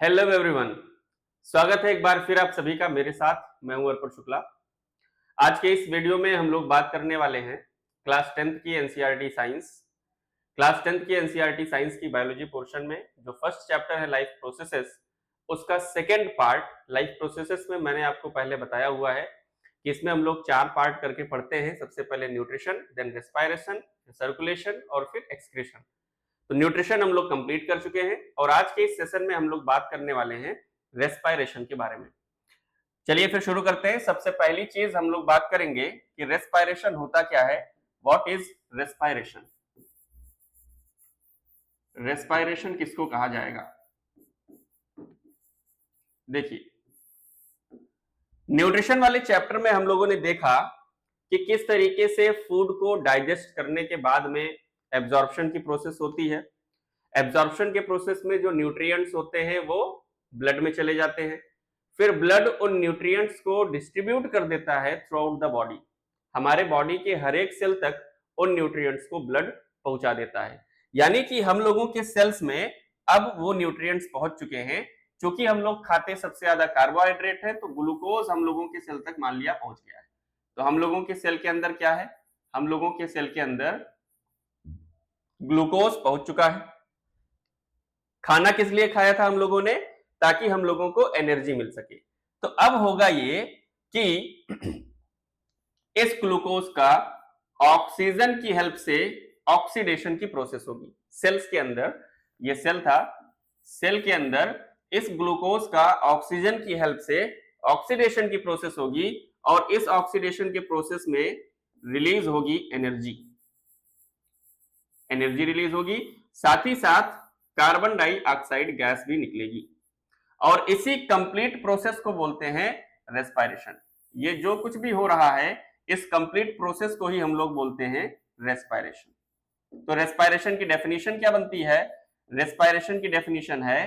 Hello everyone. स्वागत है एक बार फिर आप सभी का मेरे साथ। मैं हूं अर्पण शुक्ला। आज के इस वीडियो में हम लोग बात करने वाले हैं क्लास 10th की एनसीईआरटी साइंस। क्लास 10th की एनसीईआरटी साइंस की बायोलॉजी पोर्शन में जो फर्स्ट चैप्टर है लाइफ प्रोसेसेस, उसका सेकेंड पार्ट लाइफ प्रोसेसेस में मैंने आपको पहले बताया हुआ है कि इसमें हम लोग 4 पार्ट करके पढ़ते हैं। सबसे पहले न्यूट्रिशन, देन रेस्पायरेशन, सर्कुलेशन और फिर एक्सक्रीशन। तो न्यूट्रिशन हम लोग कंप्लीट कर चुके हैं और आज के इस सेशन में हम लोग बात करने वाले हैं रेस्पायरेशन के बारे में। चलिए फिर शुरू करते हैं। सबसे पहली चीज हम लोग बात करेंगे कि रेस्पायरेशन होता क्या है। What is respiration? रेस्पायरेशन किसको कहा जाएगा? देखिए, न्यूट्रिशन वाले चैप्टर में हम लोगों ने देखा कि किस तरीके से फूड को डाइजेस्ट करने के बाद में एब्जॉर्प्शन की प्रोसेस होती है। एब्जॉर्प्शन के प्रोसेस में जो न्यूट्रिएंट्स होते हैं वो ब्लड में चले जाते हैं, फिर ब्लड उन न्यूट्रिएंट्स को डिस्ट्रीब्यूट कर देता है थ्रू आउट द बॉडी। हमारे बॉडी के हर एक सेल तक उन न्यूट्रिएंट्स को ब्लड पहुंचा देता है। यानी कि हम लोगों के सेल्स में अब वो न्यूट्रिएंट्स पहुंच चुके हैं। क्योंकि हम लोग खाते सबसे ज्यादा कार्बोहाइड्रेट है, तो ग्लूकोज हम लोगों के सेल तक मान लिया पहुंच गया है। तो हम लोगों के सेल के अंदर क्या है? हम लोगों के सेल के अंदर ग्लूकोज पहुंच चुका है। खाना किस लिए खाया था हम लोगों ने? ताकि हम लोगों को एनर्जी मिल सके। तो अब होगा ये कि इस ग्लूकोज का ऑक्सीजन की हेल्प से ऑक्सीडेशन की प्रोसेस होगी सेल्स के अंदर। ये सेल था, सेल के अंदर इस ग्लूकोज का ऑक्सीजन की हेल्प से ऑक्सीडेशन की प्रोसेस होगी और इस ऑक्सीडेशन के प्रोसेस में रिलीज होगी एनर्जी। एनर्जी रिलीज होगी, साथ ही साथ कार्बन डाइऑक्साइड गैस भी निकलेगी और इसी कंप्लीट प्रोसेस को बोलते हैं रेस्पायरेशन। ये जो कुछ भी हो रहा है इस कंप्लीट प्रोसेस को ही हम लोग बोलते हैं रेस्पायरेशन। तो रेस्पायरेशन की डेफिनेशन क्या बनती है? रेस्पायरेशन की डेफिनेशन है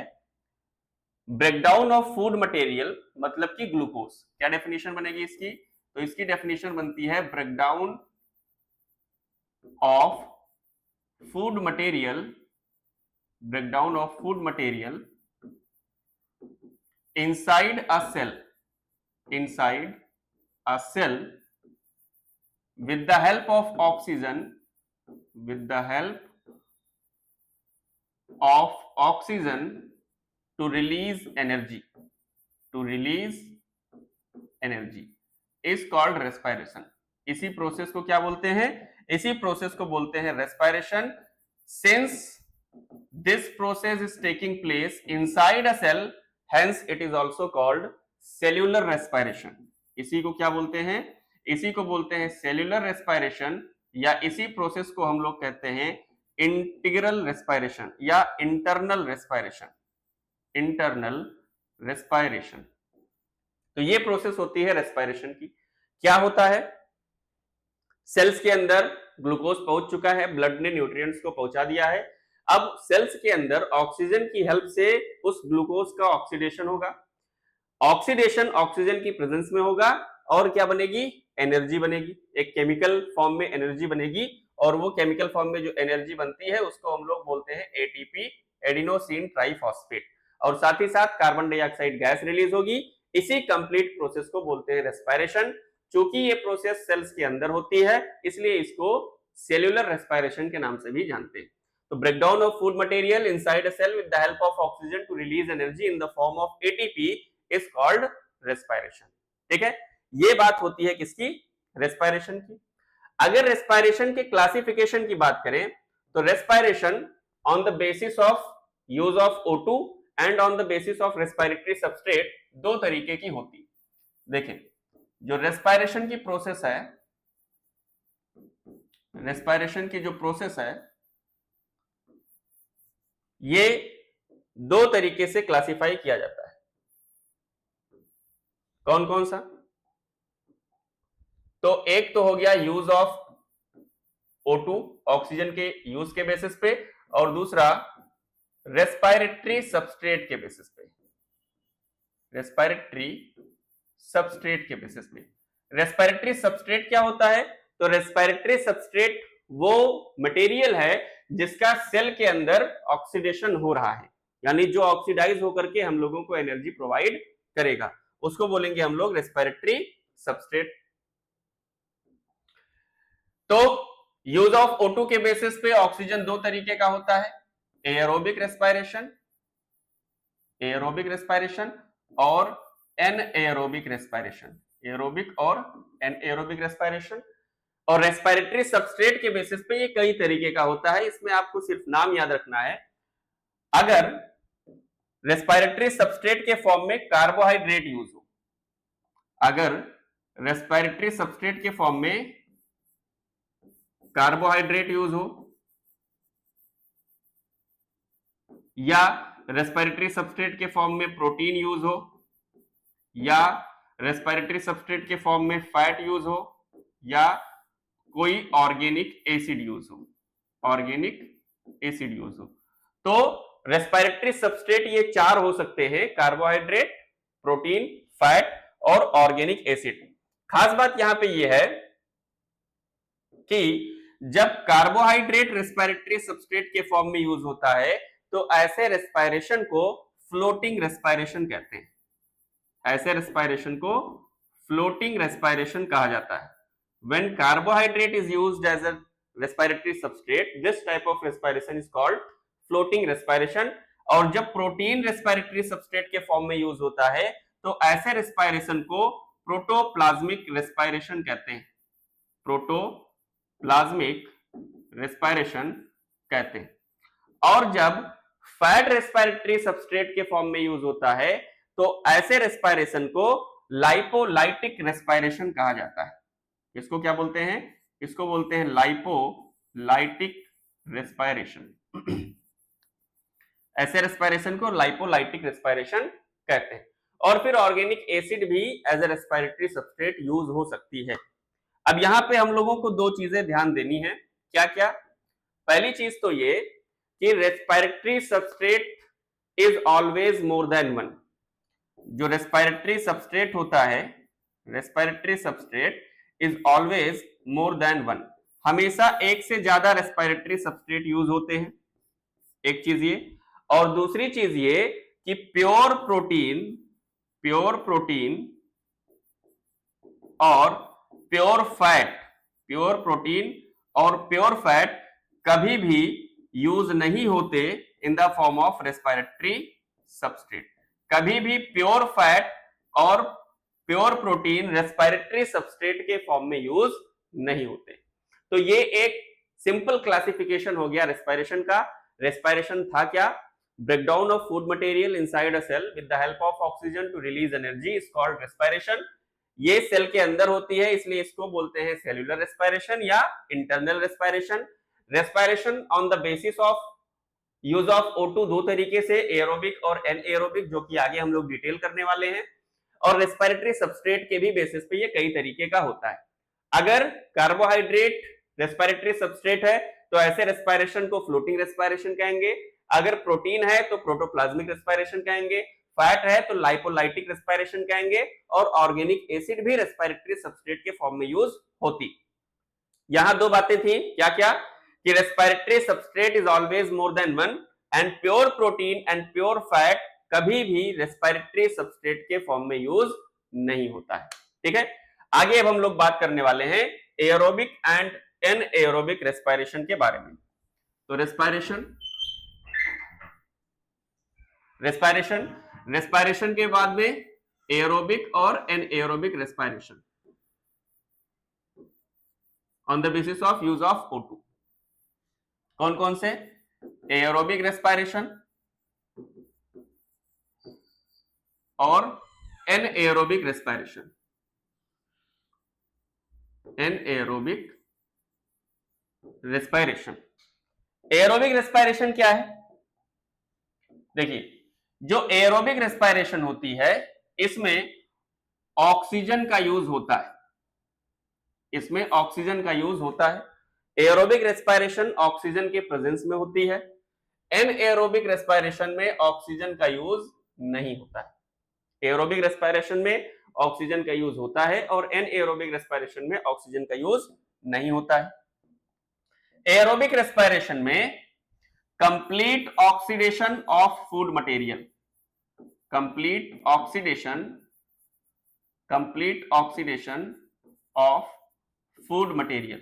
ब्रेकडाउन ऑफ फूड मटेरियल, मतलब कि ग्लूकोज। क्या डेफिनेशन बनेगी इसकी? तो इसकी डेफिनेशन बनती है breakdown of food material, breakdown of food material inside a cell, inside a cell with the help of oxygen, with the help of oxygen to release energy, to release energy is called respiration। इसी process को क्या बोलते हैं? इसी process को बोलते हैं respiration. Since this process is taking place inside a cell, hence it is also called cellular respiration। इसी को क्या बोलते हैं? इसी को बोलते हैं सेल्यूलर रेस्पायरेशन, या इसी प्रोसेस को हम लोग कहते हैं इंटीग्रल रेस्पायरेशन या इंटरनल रेस्पायरेशन। Internal respiration. तो ये प्रोसेस होती है रेस्पायरेशन की। क्या होता है? सेल्स के अंदर ग्लूकोज पहुंच चुका है, ब्लड ने न्यूट्रिएंट्स को पहुंचा दिया है। अब सेल्स के अंदर ऑक्सीजन की हेल्प से उस ग्लूकोज का ऑक्सीडेशन होगा। ऑक्सीडेशन ऑक्सीजन की प्रेजेंस में होगा और क्या बनेगी? एनर्जी बनेगी। एक केमिकल फॉर्म में एनर्जी बनेगी और वो केमिकल फॉर्म में जो एनर्जी बनती है उसको हम लोग बोलते हैं एटीपी, एडिनोसिन ट्राइफॉस्फेट। और साथ ही साथ कार्बन डाइऑक्साइड गैस रिलीज होगी। इसी कंप्लीट प्रोसेस को बोलते हैं रेस्पायरेशन। चूंकि ये प्रोसेस सेल्स के अंदर होती है इसलिए इसको सेल्यूलर रेस्पायरेशन के नाम से भी जानते हैं। तो breakdown of food material inside a cell with the help of oxygen to release energy in the form of ATP is called respiration। ठीक है, ये बात होती है किसकी? रेस्पायरेशन की। अगर रेस्पायरेशन के क्लासिफिकेशन की बात करें तो respiration on the basis of use of O2 and on the basis of respiratory substrate दो तरीके की होती। देखें, जो रेस्पायरेशन की प्रोसेस है, रेस्पायरेशन की जो प्रोसेस है ये दो तरीके से क्लासिफाई किया जाता है। कौन कौन सा? तो एक तो हो गया यूज ऑफ O2 ऑक्सीजन के यूज के बेसिस पे, और दूसरा रेस्पिरेटरी सबस्ट्रेट के बेसिस पे। रेस्पिरेटरी सबस्ट्रेट के बेसिस पे। रेस्पिरेटरी सबस्ट्रेट क्या होता है? तो रेस्पिरेटरी सबस्ट्रेट वो मटेरियल है जिसका सेल के अंदर ऑक्सीडेशन हो रहा है। यानी जो ऑक्सीडाइज होकर के हम लोगों को एनर्जी प्रोवाइड करेगा, उसको बोलेंगे हम लोग रेस्पिरेटरी सबस्ट्रेट। तो यूज ऑफ O2 के बेसिस पे ऑक्सीजन दो तरीके का होता है, एयरोबिक रेस्पिरेशन, एयरोबिक रेस्पिरेशन और एनएयरोबिक रेस्पिरेशन, एयरोबिक और एनएयरोबिक रेस्पिरेशन। और रेस्पिरेटरी सबस्ट्रेट के बेसिस पे ये कई तरीके का होता है, इसमें आपको सिर्फ नाम याद रखना है। अगर रेस्पिरेटरी सबस्ट्रेट के फॉर्म में कार्बोहाइड्रेट यूज हो, अगर रेस्पिरेटरी सबस्ट्रेट के फॉर्म में कार्बोहाइड्रेट यूज हो, या रेस्पिरेटरी सबस्ट्रेट के फॉर्म में प्रोटीन यूज हो, या रेस्पिरेटरी सबस्ट्रेट के फॉर्म में फैट यूज हो, या कोई ऑर्गेनिक एसिड यूज हो, ऑर्गेनिक एसिड यूज हो, तो रेस्पिरेटरी सबस्ट्रेट ये चार हो सकते हैं, कार्बोहाइड्रेट, प्रोटीन, फैट और ऑर्गेनिक एसिड। खास बात यहां पे ये है कि जब कार्बोहाइड्रेट रेस्पिरेटरी सबस्ट्रेट के फॉर्म में यूज होता है तो ऐसे रेस्पिरेशन को फ्लोटिंग रेस्पिरेशन कहते हैं, ऐसे रेस्पिरेशन को फ्लोटिंग रेस्पिरेशन कहा जाता है। When carbohydrate is used as a respiratory substrate, this type of respiration is called floating respiration। और जब प्रोटीन रेस्पिरेटरी सबस्ट्रेट के फॉर्म में यूज होता है तो ऐसे रेस्पिरेशन को प्रोटोप्लाज्मिक रेस्पिरेशन कहते हैं, प्रोटोप्लाज्मिक रेस्पिरेशन कहते हैं। और जब फैट रेस्पिरेटरी सबस्ट्रेट के फॉर्म में यूज होता है तो ऐसे रेस्पिरेशन को लाइपोलाइटिक रेस्पिरेशन कहा जाता है। इसको क्या बोलते हैं? इसको बोलते हैं लाइपोलाइटिक रेस्पिरेशन। ऐसे रेस्पिरेशन को लाइपोलाइटिक रेस्पिरेशन कहते हैं। और फिर ऑर्गेनिक एसिड भी as a respiratory substrate use हो सकती है। अब यहां पे हम लोगों को दो चीजें ध्यान देनी है, क्या क्या? पहली चीज तो ये कि respiratory substrate is always more than one. जो रेस्पिरेटरी सबस्ट्रेट होता है, respiratory substrate is always more than one, हमेशा एक से ज्यादा रेस्पिरेटरी सबस्ट्रेट यूज होते हैं, एक चीज ये। और दूसरी चीज ये कि प्योर प्रोटीन और प्योर फैट, प्योर प्रोटीन और प्योर फैट कभी भी यूज नहीं होते in the form of respiratory substrate. कभी भी प्योर फैट और प्योर प्रोटीन रेस्पिरेटरी सबस्ट्रेट के फॉर्म में यूज नहीं होते। तो ये एक सिंपल क्लासिफिकेशन हो गया रेस्पिरेशन का। रेस्पिरेशन था क्या? Breakdown of food material inside a cell with the help of oxygen to release energy is called respiration. ये सेल के अंदर होती है, इसलिए इसको बोलते हैं सेल्यूलर रेस्पिरेशन या internal respiration. Respiration on the basis of use of O2 दो तरीके से, एयरोबिक और एनएयरोबिक, जो कि आगे हम लोग डिटेल करने वाले हैं। और रेस्पिरेटरी सबस्ट्रेट के भी बेसिस पे ये कई तरीके का होता है। अगर कार्बोहाइड्रेट रेस्पिरेटरी सबस्ट्रेट है तो ऐसे रेस्पिरेशन को फ्लोटिंग रेस्पिरेशन कहेंगे। अगर प्रोटीन है तो प्रोटोप्लाज्मिक रेस्पिरेशन कहेंगे, फैट है तो लाइपोलाइटिक रेस्पिरेशन कहेंगे, और ऑर्गेनिक एसिड भी रेस्पिरेटरी सबस्ट्रेट के फॉर्म में यूज होती। यहां दो बातें थी, क्या क्या? कि respiratory substrate is always more than one and pure protein and pure fat कभी भी रेस्पिरेटरी सबस्ट्रेट के फॉर्म में यूज नहीं होता है। ठीक है, आगे अब हम लोग बात करने वाले हैं एयरोबिक एंड एनएयरोबिक रेस्पिरेशन के बारे में। तो रेस्पिरेशन के बाद में एयरोबिक और anaerobic respiration on the basis of use of O2। कौन कौन से? एयरोबिक रेस्पिरेशन और anaerobic respiration. Anaerobic respiration, aerobic respiration क्या है? देखिए, जो एयरोबिक रेस्पिरेशन होती है इसमें ऑक्सीजन का यूज होता है, इसमें ऑक्सीजन का यूज होता है। एयरोबिक रेस्पिरेशन ऑक्सीजन के प्रेजेंस में होती है। एनएयरोबिक रेस्पिरेशन में ऑक्सीजन का यूज नहीं होता है। एयरोबिक रेस्पिरेशन में ऑक्सीजन का यूज होता है और एनएयरोबिक रेस्पिरेशन में ऑक्सीजन का यूज नहीं होता है। एयरोबिक रेस्पिरेशन में complete oxidation of food material, complete oxidation of food material,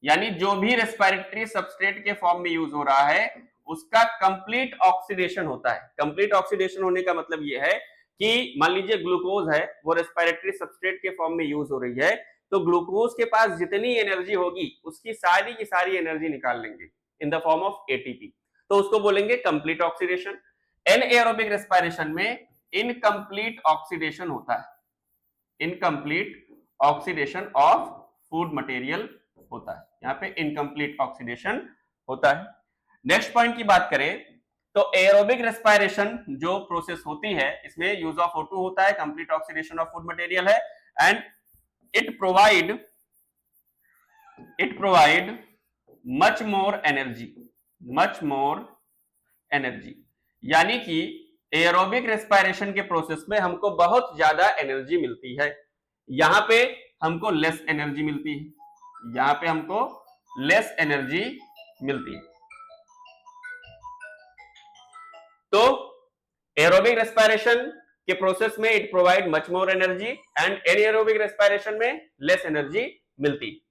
यानी जो भी रेस्पिरेटरी सबस्ट्रेट के फॉर्म में यूज हो रहा है उसका कंप्लीट ऑक्सीडेशन होता है। कंप्लीट ऑक्सीडेशन होने का मतलब यह है कि मान लीजिए ग्लूकोज है, वो रेस्पिरेटरी सबस्ट्रेट के फॉर्म में यूज हो रही है, तो ग्लूकोज के पास जितनी एनर्जी होगी उसकी सारी की सारी एनर्जी निकाल लेंगे in the form of ATP, तो उसको बोलेंगे कंप्लीट ऑक्सीडेशन। एनएरोबिक रेस्पिरेशन में इनकम्प्लीट ऑक्सीडेशन होता है, incomplete oxidation of food material होता है, यहाँ पे इनकम्प्लीट ऑक्सीडेशन होता है। नेक्स्ट पॉइंट की बात करें तो एरोबिक रेस्पिरेशन जो प्रोसेस होती है इसमें यूज ऑफ O2 होता है, complete oxidation of food material है, and it provide much more energy, यानी कि एरोबिक रेस्पिरेशन के प्रोसेस में हमको बहुत ज्यादा एनर्जी मिलती है, यहां पे हमको लेस एनर्जी मिलती है, यहां पे हमको लेस एनर्जी मिलती है। तो एरोबिक रेस्पिरेशन के प्रोसेस में it provide much more energy and anaerobic respiration में लेस एनर्जी मिलती।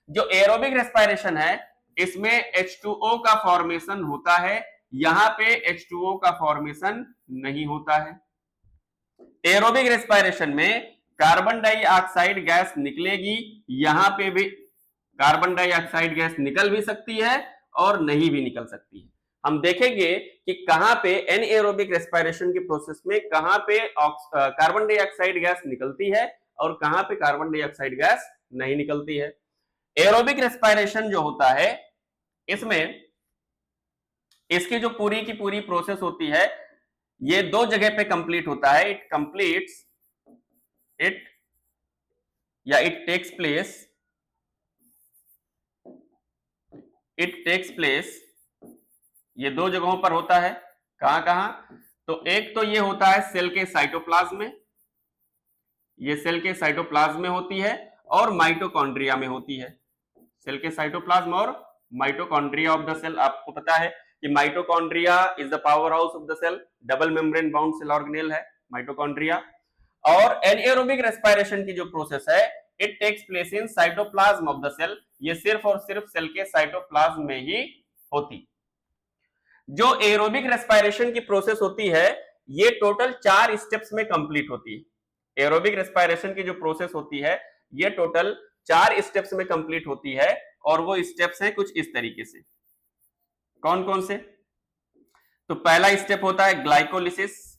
जो एरोबिक रेस्पिरेशन है इसमें H2O का फॉर्मेशन होता है, यहां पे H2O का फॉर्मेशन नहीं होता है। एरोबिक रेस्पिरेशन में कार्बन डाइऑक्साइड गैस निकलेगी, यहां पे भी कार्बन डाइऑक्साइड गैस निकल भी सकती है और नहीं भी निकल सकती है। हम देखेंगे कि कहां पे एनएरोबिक रेस्पिरेशन की प्रोसेस में कहां पे कार्बन डाइऑक्साइड गैस निकलती है और कहां पे कार्बन डाइऑक्साइड गैस नहीं निकलती है। एरोबिक रेस्पिरेशन जो होता है इसमें इसकी जो पूरी की पूरी प्रोसेस होती है ये दो जगह पे कंप्लीट होता है, इट टेक्स प्लेस ये दो जगहों पर होता है। कहां कहां? तो एक तो ये होता है सेल के साइटोप्लाज्म में, ये सेल के साइटोप्लाज्म में होती है और माइटोकॉन्ड्रिया में होती है। सेल के साइटोप्लाज्म और माइटोकॉन्ड्रिया ऑफ द सेल, आपको पता है कि mitochondria is the power house of the cell, double membrane bound cell organelle है माइटोकॉन्ड्रिया। और एनएरोबिक रेस्पिरेशन की जो प्रोसेस है it takes place in cytoplasm of the cell, ये सिर्फ और सिर्फ सेल के साइटोप्लाज्म में ही होती। जो एरोबिक रेस्पिरेशन की प्रोसेस होती है ये टोटल 4 स्टेप्स में कंप्लीट होती है। एरोबिक रेस्पिरेशन की जो प्रोसेस होती है ये टोटल 4 स्टेप्स में कंप्लीट होती है और वो स्टेप्स हैं कुछ इस तरीके से। कौन कौन से? तो पहला स्टेप होता है ग्लाइकोलिसिस,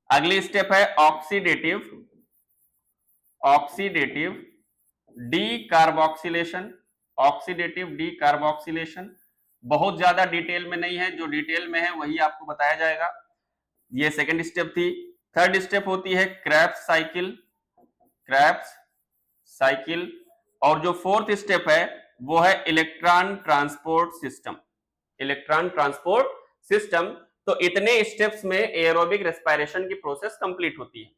अगली स्टेप है ऑक्सीडेटिव डीकार्बोक्सिलेशन, बहुत ज्यादा डिटेल में नहीं है, जो डिटेल में है वही आपको बताया जाएगा। ये सेकंड स्टेप थी। थर्ड स्टेप होती है क्रेब्स साइकिल, और जो फोर्थ स्टेप है वो है इलेक्ट्रॉन ट्रांसपोर्ट सिस्टम। तो इतने स्टेप्स में एरोबिक रेस्पिरेशन की प्रोसेस कंप्लीट होती है।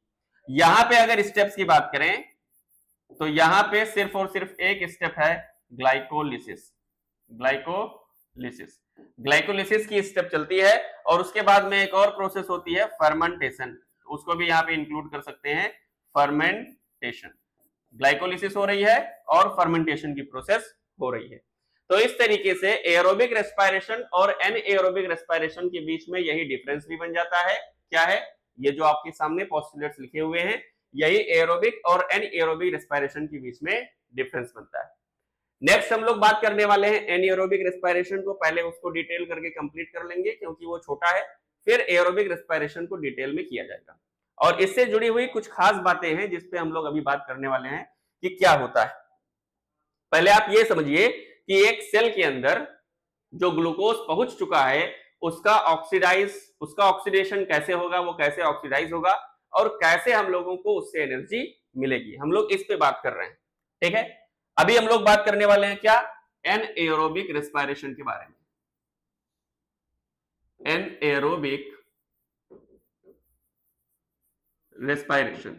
यहां पे अगर स्टेप्स की बात करें तो यहां पे सिर्फ और सिर्फ एक स्टेप है ग्लाइकोलिसिस की स्टेप चलती है, और उसके बाद में एक और प्रोसेस होती है फर्मेंटेशन, उसको भी यहां पे इंक्लूड कर सकते हैं। फर्मेंटेशन, ग्लाइकोलिसिस हो रही है और फर्मेंटेशन की प्रोसेस हो रही है। तो इस तरीके से एरोबिक रेस्पिरेशन और एनएरोबिक रेस्पिरेशन के बीच में यही डिफरेंस भी बन जाता है। क्या है? ये जो आपके सामने पोस्टुलेट्स लिखे हुए हैं, यही एरोबिक और एनएरोबिक रेस्पिरेशन के बीच में डिफरेंस बनता है। नेक्स्ट हम लोग बात करने वाले हैं एनएरोबिक रेस्पिरेशन को, पहले उसको डिटेल करके कंप्लीट कर लेंगे क्योंकि वो छोटा है, फिर एरोबिक रेस्पिरेशन को डिटेल में किया जाएगा। और इससे जुड़ी हुई कुछ खास बातें हैं जिसपे हम लोग अभी बात करने वाले हैं कि क्या होता है। पहले आप ये समझिए कि एक सेल के अंदर जो ग्लूकोज पहुंच चुका है उसका ऑक्सीडेशन कैसे होगा, वो कैसे ऑक्सीडाइज होगा और कैसे हम लोगों को उससे एनर्जी मिलेगी, हम लोग इस पे बात कर रहे हैं। ठीक है, अभी हम लोग बात करने वाले हैं क्या? एनएरोबिक रेस्पिरेशन के बारे में। एनएरोबिक रेस्पिरेशन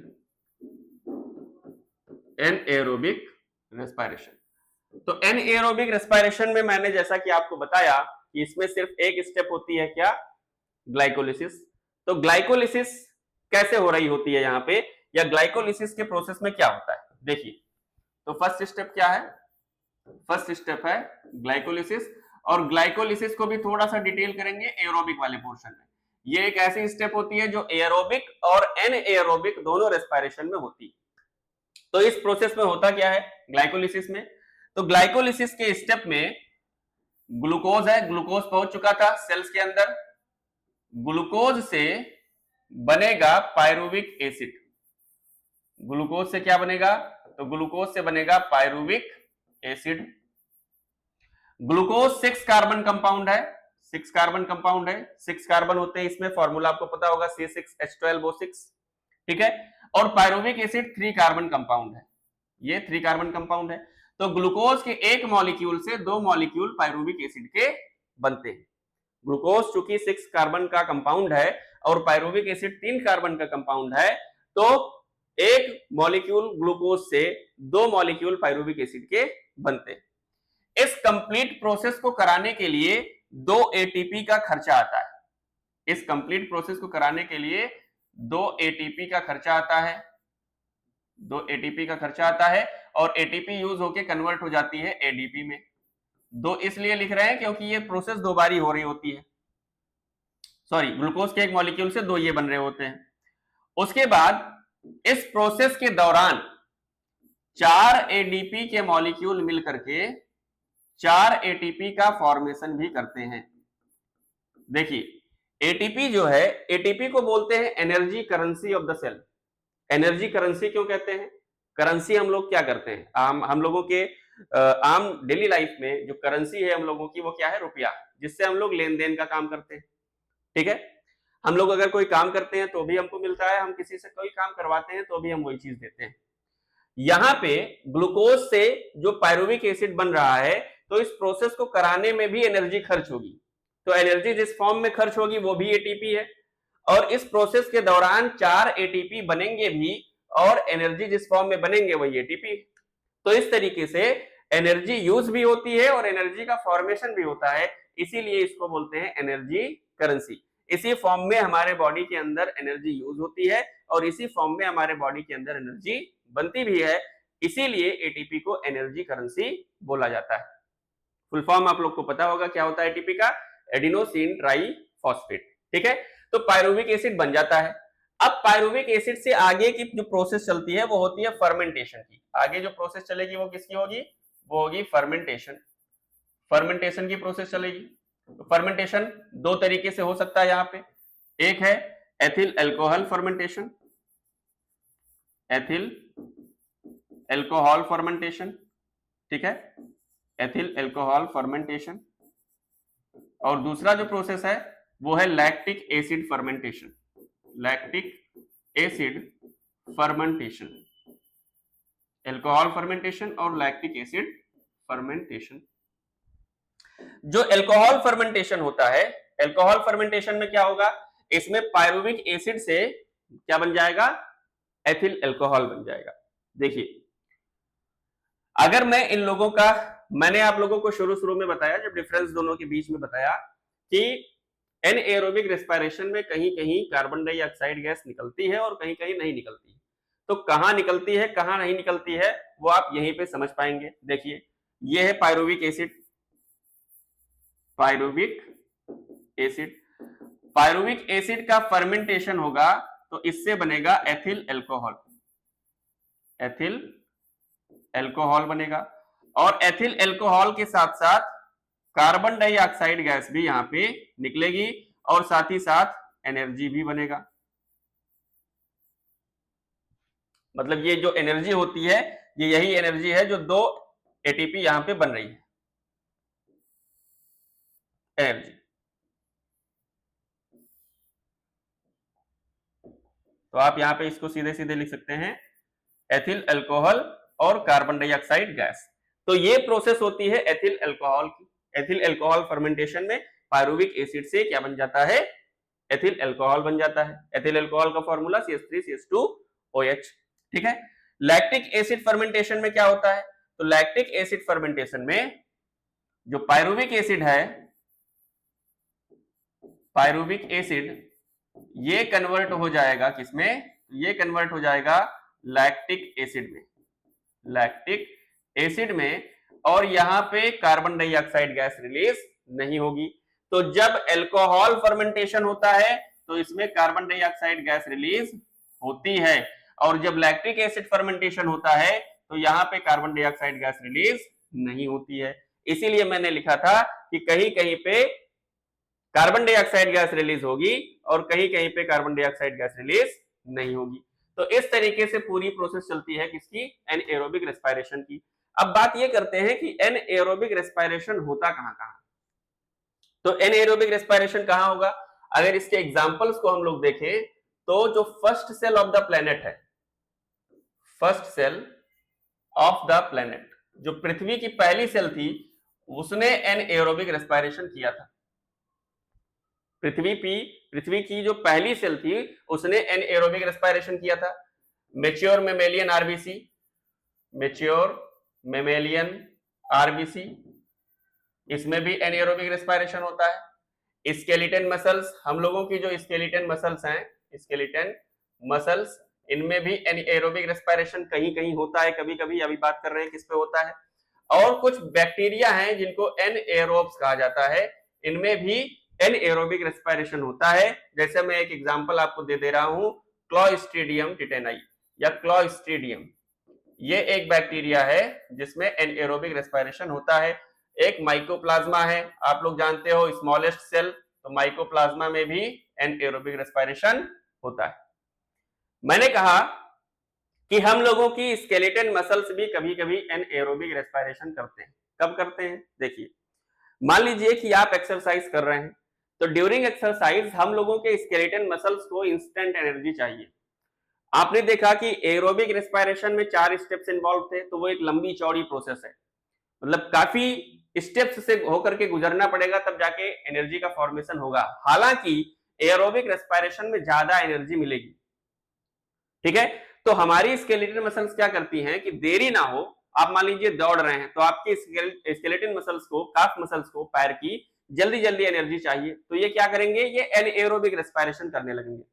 तो एनएरोबिक रेस्पिरेशन में मैंने जैसा कि आपको बताया कि इसमें सिर्फ एक स्टेप होती है, क्या? ग्लाइकोलिसिस। तो ग्लाइकोलिसिस कैसे हो रही होती है यहाँ पे, या ग्लाइकोलिसिस के प्रोसेस में क्या होता है? देखिए, तो फर्स्ट स्टेप क्या है? फर्स्ट स्टेप है ग्लाइकोलिसिस, और ग्लाइकोलिसिस को भी थोड़ा सा डिटेल करेंगे एरोबिक वाले पोर्शन में। ये एक ऐसी स्टेप होती है जो एरोबिक और एनएरोबिक दोनों रेस्पिरेशन में होती है। तो इस प्रोसेस में होता क्या है ग्लाइकोलिसिस में? तो ग्लाइकोलिसिस के स्टेप में ग्लूकोज है, ग्लूकोज पहुंच चुका था सेल्स के अंदर, ग्लूकोज से बनेगा पायरुविक एसिड। ग्लूकोज से क्या बनेगा? तो ग्लूकोज से बनेगा pyruvic acid. Glucose 6 carbon compound है, 6 कार्बन कंपाउंड है, 6 कार्बन होते हैं इसमें, फॉर्मूला आपको पता होगा C6H12O6, ठीक है। और पायरुविक एसिड 3 कार्बन कंपाउंड है, ये 3 कार्बन कंपाउंड है। तो ग्लूकोज के एक मॉलिक्यूल से 2 मॉलिक्यूल पायरुविक एसिड के बनते हैं। ग्लूकोज चूंकि 6 कार्बन का कंपाउंड है और पायरुविक एसिड 3 कार्बन का कंपाउंड है, तो एक मॉलिक्यूल ग्लूकोज से 2 मॉलिक्यूल पायरुविक एसिड के बनते हैं। इस कंप्लीट प्रोसेस को कराने के लिए 2 एटीपी का खर्चा आता है। इस कंप्लीट प्रोसेस को कराने के लिए 2 एटीपी का खर्चा आता है, 2 एटीपी का खर्चा आता है, और एटीपी यूज होके कन्वर्ट हो जाती है एडीपी में। 2 इसलिए लिख रहे हैं क्योंकि ये प्रोसेस 2 बारी हो रही होती है। सॉरी, ग्लूकोज के एक मॉलिक्यूल से 2 ये बन रहे होते हैं। उसके बाद इस प्रोसेस के दौरान 4 एडीपी के मॉलिक्यूल मिलकर के 4 एटीपी का फॉर्मेशन भी करते हैं। देखिए, एटीपी जो है, एटीपी को बोलते हैं energy currency of the cell. Energy currency क्यों कहते हैं? करेंसी हम लोग क्या करते हैं, हम लोगों के आम डेली लाइफ में जो करेंसी है हम लोगों की, वो क्या है? रुपया, जिससे हम लोग लेन देन का काम करते हैं, ठीक है। हम लोग अगर कोई काम करते हैं तो भी हमको मिलता है, हम किसी से कोई काम करवाते हैं तो भी हम वही चीज देते हैं। यहाँ पे ग्लूकोज से जो पायरुविक एसिड बन रहा है, तो इस प्रोसेस को कराने में भी एनर्जी खर्च होगी। तो एनर्जी जिस फॉर्म में खर्च होगी वो भी एटीपी है, और इस प्रोसेस के दौरान 4 एटीपी बनेंगे भी, और एनर्जी जिस फॉर्म में बनेंगे वही एटीपी। तो इस तरीके से एनर्जी यूज भी होती है और एनर्जी का फॉर्मेशन भी होता है, इसीलिए इसको बोलते हैं एनर्जी करेंसी। इसी फॉर्म में हमारे बॉडी के अंदर एनर्जी यूज होती है, और इसी फॉर्म में हमारे बॉडी के अंदर एनर्जी बनती भी है, इसीलिए एटीपी को एनर्जी करेंसी बोला जाता है। फुल फॉर्म आप लोग को पता होगा क्या होता है एटीपी का? एडिनोसिन ट्राइफॉस्फेट, ठीक है। तो पायरुविक एसिड बन जाता है। अब पायरुविक एसिड से आगे की जो प्रोसेस चलती है वो होती है फर्मेंटेशन की। आगे जो प्रोसेस चलेगी वो किसकी होगी? वो होगी फर्मेंटेशन। फर्मेंटेशन की प्रोसेस चलेगी। तो फर्मेंटेशन 2 तरीके से हो सकता है यहाँ पे। एक है ethyl alcohol fermentation, ethyl alcohol fermentation, ठीक है, एथिल एल्कोहल फर्मेंटेशन। और दूसरा जो प्रोसेस है वो है lactic acid fermentation, lactic acid fermentation. Alcohol fermentation और लैक्टिक एसिड फर्मेंटेशन। जो एल्कोहल फर्मेंटेशन होता है, एल्कोहल फर्मेंटेशन में क्या होगा? इसमें पायरुविक एसिड से क्या बन जाएगा? एथिल एल्कोहल बन जाएगा। देखिए, अगर मैं इन लोगों का, मैंने आप लोगों को शुरू में बताया, जब डिफरेंस दोनों के बीच में बताया कि एनएरोबिक रेस्पिरेशन में कहीं कहीं कार्बन डाइऑक्साइड गैस निकलती है और कहीं कहीं नहीं निकलती है। तो कहां निकलती है कहां नहीं निकलती है वो आप यहीं पे समझ पाएंगे। देखिए, ये है pyruvic acid, pyruvic acid. Pyruvic acid का फर्मेंटेशन होगा तो इससे बनेगा एथिल एल्कोहल, एथिल एल्कोहल बनेगा। और एथिल एल्कोहल के साथ साथ कार्बन डाइऑक्साइड गैस भी यहां पे निकलेगी, और साथ ही साथ एनर्जी भी बनेगा। मतलब ये जो एनर्जी होती है, ये यही एनर्जी है जो 2 एटीपी यहां पे बन रही है, एनर्जी। तो आप यहां पे इसको सीधे सीधे लिख सकते हैं, एथिल एल्कोहल और कार्बन डाइऑक्साइड गैस। तो ये प्रोसेस होती है एथिल एल्कोहल की। एथिल एल्कोहल फर्मेंटेशन में पायरुविक एसिड से क्या बन जाता है? एथिल एल्कोहल बन जाता है। एथिल एल्कोहल का फॉर्मूला CH3CH2OH, ठीक है। लैक्टिक एसिड फर्मेंटेशन में क्या होता है? तो लैक्टिक एसिड फर्मेंटेशन में जो पायरुविक एसिड है, पायरुविक एसिड, ये कन्वर्ट हो जाएगा किसमें, ये कन्वर्ट हो जाएगा लैक्टिक एसिड में, लैक्टिक एसिड में, और यहां पे कार्बन डाइऑक्साइड गैस रिलीज नहीं होगी। तो जब अल्कोहल फर्मेंटेशन होता है तो इसमें कार्बन डाइऑक्साइड गैस रिलीज होती है, और जब लैक्टिक एसिड फर्मेंटेशन होता है तो यहां पे कार्बन डाइऑक्साइड गैस रिलीज नहीं होती है। इसीलिए मैंने लिखा था कि कहीं कहीं पे कार्बन डाइऑक्साइड गैस रिलीज होगी और कहीं कहीं पे कार्बन डाइऑक्साइड गैस रिलीज नहीं होगी। तो इस तरीके से पूरी प्रोसेस चलती है किसकी, एनएरोबिक रेस्पिरेशन की। अब बात ये करते हैं कि एनएरोबिक रेस्पिरेशन होता कहां कहां। तो एनएरोबिक रेस्पिरेशन कहां होगा, अगर इसके एग्जांपल्स को हम लोग देखें तो जो first cell of the planet है, first cell of the planet, जो पृथ्वी की पहली सेल थी, उसने एनएरोबिक रेस्पिरेशन किया था। पृथ्वी की जो पहली सेल थी उसने एनएरोबिक रेस्पिरेशन किया था। Mature mammalian RBC, mature mammalian RBC, इसमें भी एनएरोबिक रेस्पिरेशन होता है। स्केलेटन मसल्स, हम लोगों की जो स्केलेटन मसल्स हैं, स्केलेटन मसल्स, इनमें भी एनएरोबिक रेस्पिरेशन कहीं कहीं होता है, कभी कभी। अभी बात कर रहे हैं किस पे होता है। और कुछ बैक्टीरिया हैं जिनको एनएरोब्स कहा जाता है, इनमें भी एनएरोबिक रेस्पिरेशन होता है। जैसे मैं एक एग्जांपल आपको दे रहा हूं, क्लोस्ट्रीडियम टिटेनाई या क्लोस्ट्रीडियम, ये एक बैक्टीरिया है जिसमें एनएरोबिक रेस्पिरेशन होता है। एक माइकोप्लाज्मा है, आप लोग जानते हो स्मॉलेस्ट सेल, तो माइकोप्लाज्मा में भी एनएरोबिक रेस्पिरेशन होता है। मैंने कहा कि हम लोगों की स्केलेटन मसल्स भी कभी कभी एनएरोबिक रेस्पिरेशन करते हैं। कब करते हैं, देखिए, मान लीजिए कि आप एक्सरसाइज कर रहे हैं, तो ड्यूरिंग एक्सरसाइज हम लोगों के स्केलेटन मसल्स को इंस्टेंट एनर्जी चाहिए। आपने देखा कि एरोबिक रेस्पिरेशन में 4 स्टेप्स इन्वॉल्व थे, तो वो एक लंबी चौड़ी प्रोसेस है, मतलब काफी स्टेप्स से होकर के गुजरना पड़ेगा तब जाके एनर्जी का फॉर्मेशन होगा। हालांकि एरोबिक रेस्पिरेशन में ज्यादा एनर्जी मिलेगी, ठीक है। तो हमारी स्केलेटन मसल्स क्या करती हैं कि देरी ना हो, आप मान लीजिए दौड़ रहे हैं तो आपके स्केलेटन मसल्स को, काफ मसल्स को, पैर की जल्दी जल्दी एनर्जी चाहिए, तो ये क्या करेंगे, ये एनएरोबिक रेस्पिरेशन करने लगेंगे।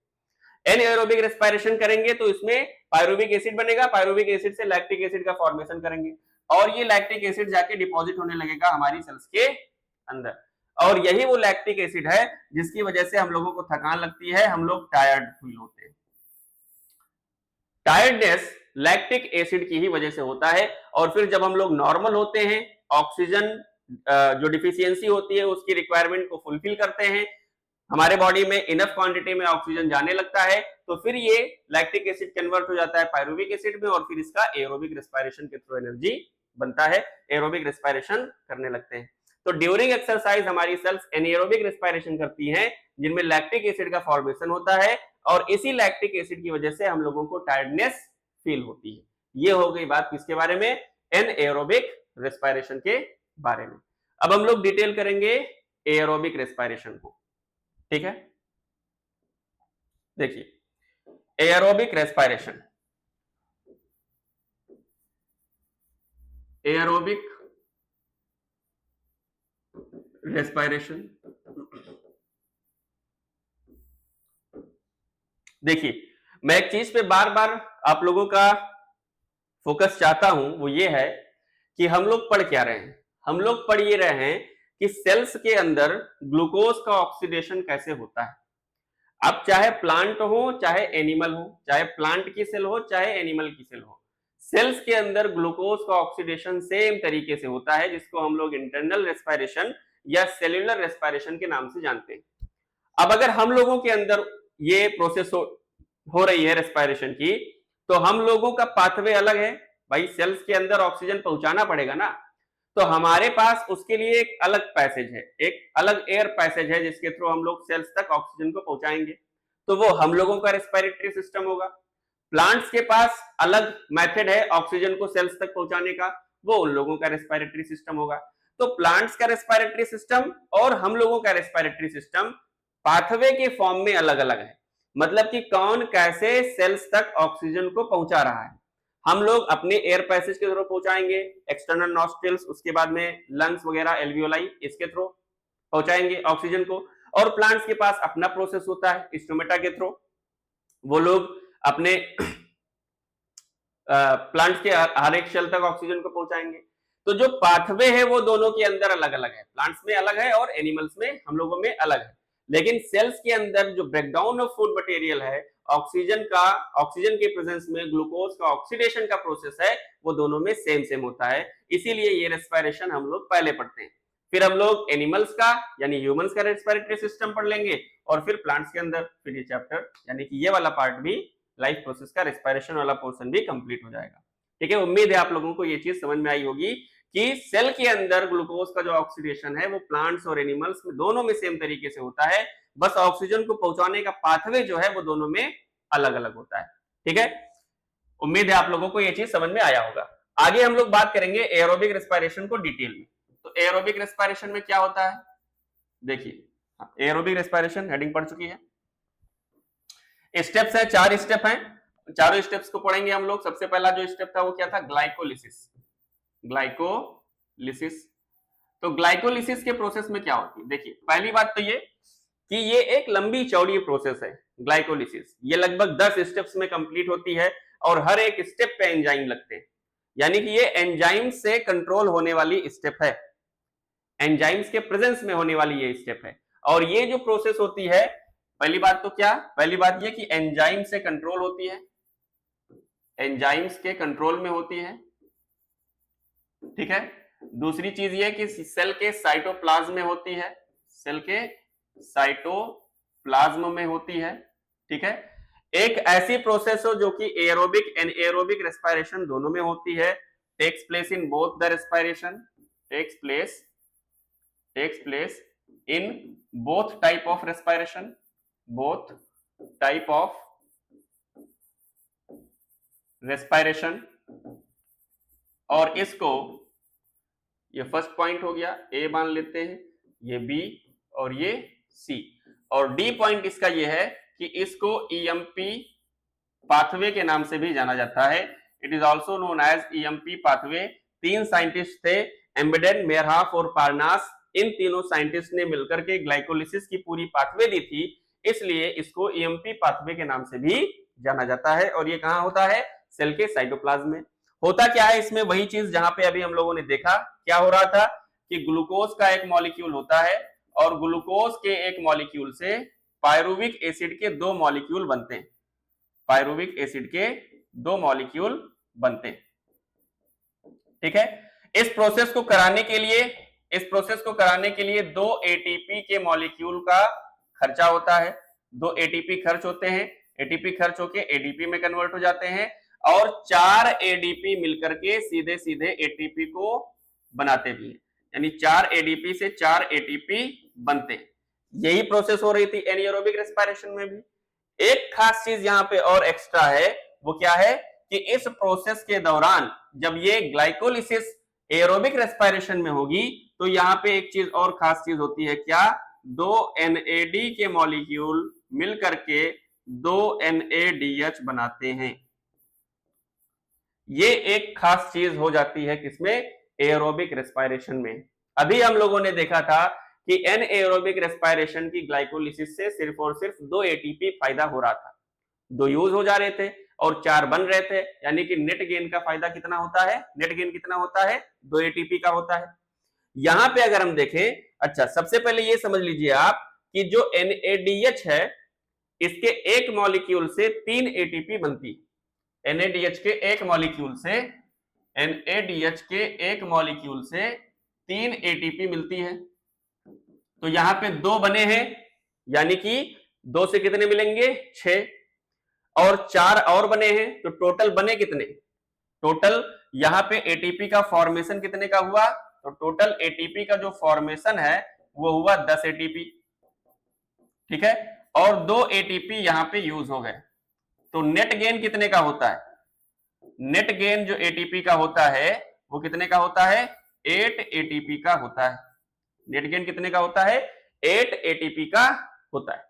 एनएरोबिक रेस्पिरेशन करेंगे तो इसमें पायरुविक एसिड बनेगा, पायरुविक एसिड से लैक्टिक एसिड का फॉर्मेशन करेंगे, और ये लैक्टिक एसिड जाके डिपॉजिट होने लगेगा हमारी सेल्स के अंदर, और यही वो लैक्टिक एसिड है जिसकी वजह से हम लोगों को थकान लगती है, हम लोग टायर्ड फील होते हैं। टायर्डनेस लैक्टिक एसिड की ही वजह से होता है। और फिर जब हम लोग नॉर्मल होते हैं, ऑक्सीजन जो डिफिशियंसी होती है उसकी रिक्वायरमेंट को फुलफिल करते हैं, हमारे बॉडी में इनफ क्वांटिटी में ऑक्सीजन जाने लगता है, तो फिर ये लैक्टिक एसिड कन्वर्ट हो जाता है पायरुविक एसिड में, और फिर इसका एरोबिक रेस्पिरेशन के थ्रू एनर्जी बनता है, एरोबिक रेस्पिरेशन करने लगते हैं। तो ड्यूरिंग एक्सरसाइज हमारी सेल्स एनएरोबिक रेस्पिरेशन करती हैं, जिनमें लैक्टिक एसिड का फॉर्मेशन होता है, और इसी लैक्टिक एसिड की वजह से हम लोगों को टायर्डनेस फील होती है। ये हो गई बात किसके बारे में, एनएरोबिक रेस्पिरेशन के बारे में। अब हम लोग डिटेल करेंगे एरोबिक रेस्पिरेशन को, ठीक है। देखिए एरोबिक रेस्पिरेशन, एरोबिक रेस्पिरेशन, देखिए मैं एक चीज पे बार बार आप लोगों का फोकस चाहता हूं, वो ये है कि हम लोग पढ़ क्या रहे हैं। हम लोग पढ़ ये रहे हैं कि सेल्स के अंदर ग्लूकोज का ऑक्सीडेशन कैसे होता है। अब चाहे प्लांट हो चाहे एनिमल हो, चाहे प्लांट की सेल हो चाहे एनिमल की सेल हो, सेल्स के अंदर ग्लूकोज का ऑक्सीडेशन सेम तरीके से होता है, जिसको हम लोग इंटरनल रेस्पिरेशन या सेल्यूलर रेस्पिरेशन के नाम से जानते हैं। अब अगर हम लोगों के अंदर ये प्रोसेस हो रही है रेस्पिरेशन की, तो हम लोगों का पाथवे अलग है भाई, सेल्स के अंदर ऑक्सीजन पहुंचाना पड़ेगा ना, तो हमारे पास उसके लिए एक अलग पैसेज है, एक अलग एयर पैसेज है जिसके थ्रू हम लोग सेल्स तक ऑक्सीजन को पहुंचाएंगे, तो वो हम लोगों का रेस्पिरेटरी सिस्टम होगा। प्लांट्स के पास अलग मेथड है ऑक्सीजन को सेल्स तक पहुंचाने का, वो उन लोगों का रेस्पिरेटरी सिस्टम होगा। तो प्लांट्स का रेस्पिरेटरी सिस्टम और हम लोगों का रेस्पिरेटरी सिस्टम पाथवे के फॉर्म में अलग अलग है, मतलब कि कौन कैसे सेल्स तक ऑक्सीजन को पहुंचा रहा है। हम लोग अपने एयर पैसेज के थ्रू पहुंचाएंगे, एक्सटर्नल नॉस्ट्रिल्स, उसके बाद में लंग्स वगैरह, एल्वियोलाई, इसके थ्रू पहुंचाएंगे ऑक्सीजन को। और प्लांट्स के पास अपना प्रोसेस होता है स्टोमेटा के थ्रू, वो लोग अपने प्लांट्स के हर एक शेल तक ऑक्सीजन को पहुंचाएंगे। तो जो पाथवे है वो दोनों के अंदर अलग अलग है, प्लांट्स में अलग है और एनिमल्स में, हम लोगों में अलग है। लेकिन सेल्स के अंदर जो ब्रेकडाउन ऑफ फूड मटेरियल है, ऑक्सीजन के प्रेजेंस में ग्लूकोज का ऑक्सीडेशन का प्रोसेस है, वो दोनों में सेम होता है। इसीलिए ये रेस्पिरेशन हम लोग पहले पढ़ते हैं, फिर हम लोग एनिमल्स का यानी ह्यूमंस का रेस्पिरेटरी सिस्टम पढ़ लेंगे, और फिर प्लांट्स के अंदर फिर ये चैप्टर यानी कि ये वाला पार्ट भी, लाइफ प्रोसेस का रेस्पिरेशन वाला पोर्शन भी कंप्लीट हो जाएगा। ठीक है, उम्मीद है आप लोगों को ये चीज समझ में आई होगी कि सेल के अंदर ग्लूकोज का जो ऑक्सीडेशन है वो प्लांट्स और एनिमल्स में दोनों में सेम तरीके से होता है, बस ऑक्सीजन को पहुंचाने का पाथवे जो है वो दोनों में अलग अलग होता है। ठीक है, उम्मीद है आप लोगों को ये चीज समझ में आया होगा। आगे हम लोग बात करेंगे एरोबिक रेस्पिरेशन को डिटेल में। तो एरोबिक रेस्पिरेशन में क्या होता है, देखिए एरोबिक रेस्पिरेशन हेडिंग पढ़ चुकी है, स्टेप्स है, 4 स्टेप हैं, चारों स्टेप्स को पढ़ेंगे हम लोग। सबसे पहला जो स्टेप था वो क्या था, ग्लाइकोलिसिस। तो ग्लाइकोलिसिस के प्रोसेस में क्या होती है, देखिए पहली बात तो ये कि ये एक लंबी चौड़ी प्रोसेस है ग्लाइकोलिसिस, ये लगभग 10 स्टेप्स में कंप्लीट होती है और हर एक स्टेप पे एंजाइम लगते हैं, यानी कि ये एंजाइम से कंट्रोल होने वाली स्टेप है, एंजाइम्स के प्रेजेंस में होने वाली ये स्टेप है। और ये जो प्रोसेस होती है, पहली बात तो क्या, पहली बात ये कि एंजाइम से कंट्रोल होती है, एंजाइम्स के कंट्रोल में होती है। ठीक है, दूसरी चीज ये कि सेल के साइटोप्लाज्म में होती है, सेल के साइटोप्लाज्म में होती है। ठीक है, एक ऐसी प्रोसेस हो जो कि एरोबिक एंड एरोबिक रेस्पिरेशन दोनों में होती है, takes place in both the respiration, takes place in both type of respiration, both type of respiration. और इसको, ये फर्स्ट पॉइंट हो गया, ए मान लेते हैं, ये बी और ये सी, और डी पॉइंट इसका ये है कि इसको ईएमपी पाथवे के नाम से भी जाना जाता है, it is also known as EMP pathway. 3 scientist थे, एम्बेडेन, मेयरहाफ और पार्नास, इन तीनों साइंटिस्ट ने मिलकर के ग्लाइकोलिसिस की पूरी पाथवे दी थी, इसलिए इसको ईएमपी पाथवे के नाम से भी जाना जाता है। और ये कहां होता है, सेल के साइटोप्लाज्म में। होता क्या है इसमें, वही चीज जहां पे अभी हम लोगों ने देखा, क्या हो रहा था कि ग्लूकोज का एक मॉलिक्यूल होता है और ग्लूकोज के एक मॉलिक्यूल से पायरुविक एसिड के 2 मॉलिक्यूल बनते हैं, पायरुविक एसिड के 2 मॉलिक्यूल बनते हैं। ठीक है, इस प्रोसेस को कराने के लिए 2 एटीपी के मॉलिक्यूल का खर्चा होता है, 2 एटीपी खर्च होते हैं, एटीपी खर्च होके एडीपी में कन्वर्ट हो जाते हैं, और 4 एडीपी मिलकर के सीधे सीधे एटीपी को बनाते भी हैं, यानी 4 एडीपी से 4 एटीपी बनते हैं। यही प्रोसेस हो रही थी एनिएरोबिक रेस्पिरेशन में भी। एक खास चीज यहां पे और एक्स्ट्रा है, वो क्या है कि इस प्रोसेस के दौरान जब ये ग्लाइकोलिसिस एरोबिक रेस्पिरेशन में होगी तो यहां पे एक चीज और खास चीज होती है, क्या, 2 NAD के मॉलिक्यूल मिलकर के 2 NADH बनाते हैं। ये एक खास चीज हो जाती है किसमें, एरोबिक रेस्पिरेशन में। अभी हम लोगों ने देखा था कि एनएरोबिक रेस्पिरेशन की ग्लाइकोलिसिस से सिर्फ और सिर्फ 2 एटीपी फायदा हो रहा था, 2 यूज हो जा रहे थे और 4 बन रहे थे, यानी कि नेट गेन का फायदा कितना होता है, नेट गेन कितना होता है, 2 एटीपी का होता है। यहां पे अगर हम देखें, अच्छा सबसे पहले ये समझ लीजिए आप कि जो NADH है इसके एक मॉलिक्यूल से 3 एटीपी बनती है, NADH के एक मॉलिक्यूल से, NADH के एक मॉलिक्यूल से 3 एटीपी मिलती है। तो यहां पे 2 बने हैं, यानी कि 2 से कितने मिलेंगे, 6, और 4 और बने हैं, तो टोटल बने कितने, टोटल यहां पे एटीपी का फॉर्मेशन कितने का हुआ, तो टोटल एटीपी का जो फॉर्मेशन है वो हुआ 10 एटीपी। ठीक है, और 2 एटीपी यहां पे यूज हो गए, तो नेट गेन कितने का होता है, नेट गेन जो एटीपी का होता है वो कितने का होता है, 8 एटीपी का होता है। नेट गेन कितने का होता है, 8 एटीपी का होता है।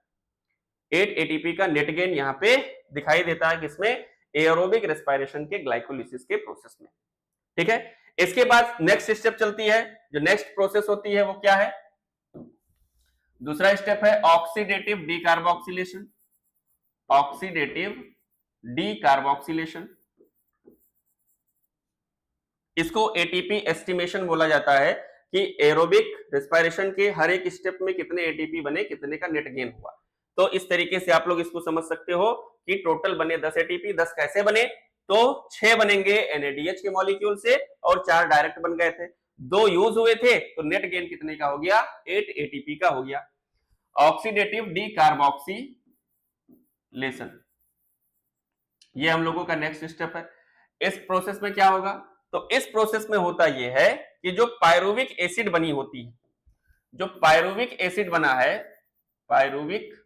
8 एटीपी का नेट गेन यहां पे दिखाई देता है किसमें, एरोबिक रेस्पिरेशन के ग्लाइकोलिसिस के प्रोसेस में। ठीक है, इसके बाद नेक्स्ट स्टेप चलती है, जो नेक्स्ट प्रोसेस होती है वो क्या है, दूसरा स्टेप है ऑक्सीडेटिव डीकार्बोक्सिलेशन। ऑक्सीडेटिव डीकार्बोक्सिलेशन, इसको एटीपी एस्टिमेशन बोला जाता है कि एरोबिक रेस्पिरेशन के हर एक स्टेप में कितने एटीपी बने, कितने का नेट गेन हुआ। तो इस तरीके से आप लोग इसको समझ सकते हो कि टोटल बने 10 एटीपी। 10 कैसे बने, तो 6 बनेंगे NADH के मॉलिक्यूल से और 4 डायरेक्ट बन गए थे, 2 यूज हुए थे, तो नेट गेन कितने का हो गया, 8 एटीपी का हो गया। ऑक्सीडेटिव डीकार्बोक्सिलेशन, ये हम लोगों का नेक्स्ट स्टेप है। इस प्रोसेस में क्या होगा, तो इस प्रोसेस में होता यह है कि जो पायरुविक एसिड बनी होती है, जो पायरुविक एसिड बना है, पायरुविक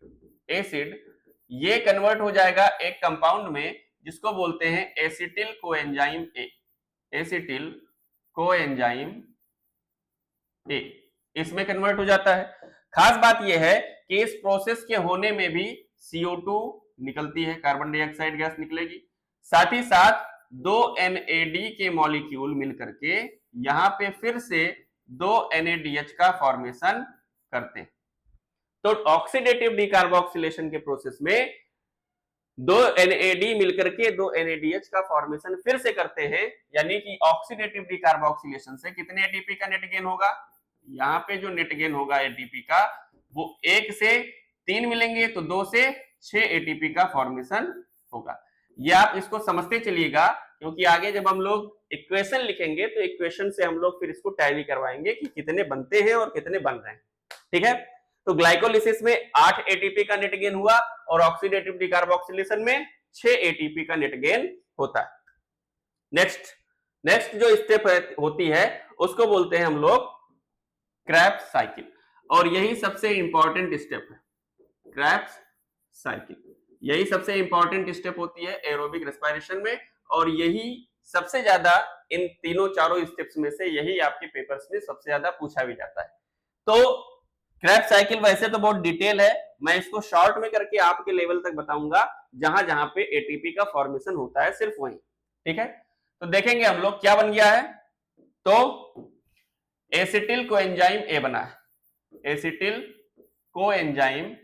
एसिड, ये कन्वर्ट हो जाएगा एक कंपाउंड में जिसको बोलते हैं acetyl coenzyme A. Acetyl coenzyme A, इसमें कन्वर्ट हो जाता है। खास बात यह है कि इस प्रोसेस के होने में भी CO2 निकलती है, कार्बन डाइऑक्साइड गैस निकलेगी, साथ ही साथ 2 NAD के मॉलिक्यूल मिलकर के यहां पे फिर से 2 NADH का फॉर्मेशन करते हैं। तो ऑक्सीडेटिव डीकार्बोक्सिलेशन के प्रोसेस में 2 NAD मिलकर के 2 NADH का फॉर्मेशन फिर से करते हैं, यानी कि ऑक्सीडेटिव डीकार्बोक्सिलेशन से कितने एटीपी का नेट गेन होगा, यहाँ पे जो नेट गेन होगा एटीपी का वो 1 से 3 मिलेंगे, तो 2 से 6 एटीपी का फॉर्मेशन होगा। ये आप इसको समझते चलिएगा, क्योंकि आगे जब हम लोग इक्वेशन लिखेंगे तो इक्वेशन से हम लोग फिर इसको टैली करवाएंगे कि कितने बनते हैं और कितने बन रहे हैं। ठीक है, तो ग्लाइकोलिसिस में 8 एटीपी का नेट गेन हुआ और ऑक्सीडेटिव डीकार्बोक्सिलेशन में 6 एटीपी का नेट गेन होता है। नेक्स्ट जो स्टेप होती है उसको बोलते हैं हम लोग क्रेब्स साइकिल, और यही सबसे इंपॉर्टेंट स्टेप है। क्रेब्स साइकिल, यही सबसे इंपॉर्टेंट स्टेप होती है एरोबिक रेस्पिरेशन में, और यही सबसे ज्यादा इन तीनों चारों स्टेप्स में से यही आपके पेपर्स में सबसे ज्यादा पूछा भी जाता है। तो क्रेब्स साइकिल वैसे तो बहुत डिटेल है, मैं इसको शॉर्ट में करके आपके लेवल तक बताऊंगा, जहां जहां पे एटीपी का फॉर्मेशन होता है सिर्फ वहीं। ठीक है, तो देखेंगे हम लोग क्या बन गया है, तो एसिटिल कोएंजाइम ए बना है, एसिटिल कोएंजाइम